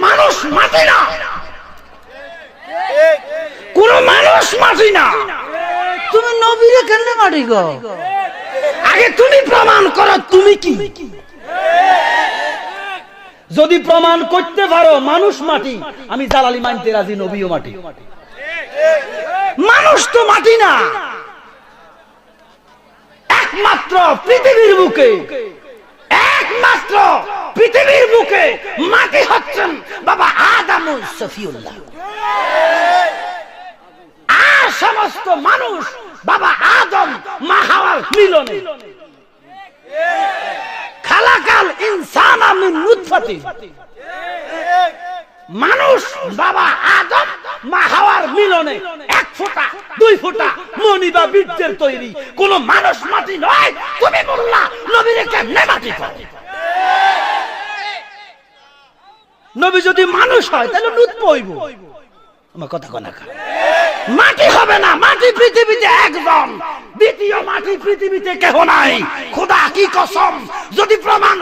মানুষ মাটি না, কোন মানুষ মাটি না। তুমি নবীরে কেমনে মাটি গো? আগে তুমি প্রমাণ করো তুমি কি। যদি প্রমাণ করতে পারো মানুষ মাটি, আমি জালালি মানতে রাজি, নবীও মাটি। মানুষ তো মাটি না, একমাত্র পৃথিবীর বুকে, একমাত্র পৃথিবীর বুকে মাটি হচ্ছেন বাবা আদম সফিউল্লাহ। আর সমস্ত মানুষ বাবা আদম মা হাওয়ার মিলনে। খালাকাল ইনসানা মিন নুতফাতিন, মানুষ বাবা আদম মা হাওয়ার মিলনে 1 ফোঁটা 2 ফোঁটা মনি বা বীর্যের তৈরি, কোন মানুষ মাটি নয়। তুমি বললা নবীরে কেমনে মাটি পাও? নবী যদি মানুষ হয় তাহলে নুতফা হইব। আমার কথা কোনা মাটি হবে না। মাটি পৃথিবীতে একজন, দ্বিতীয় মাটি পৃথিবীতে কেহ নাই। খোদা কি কসম, যদি প্রমাণ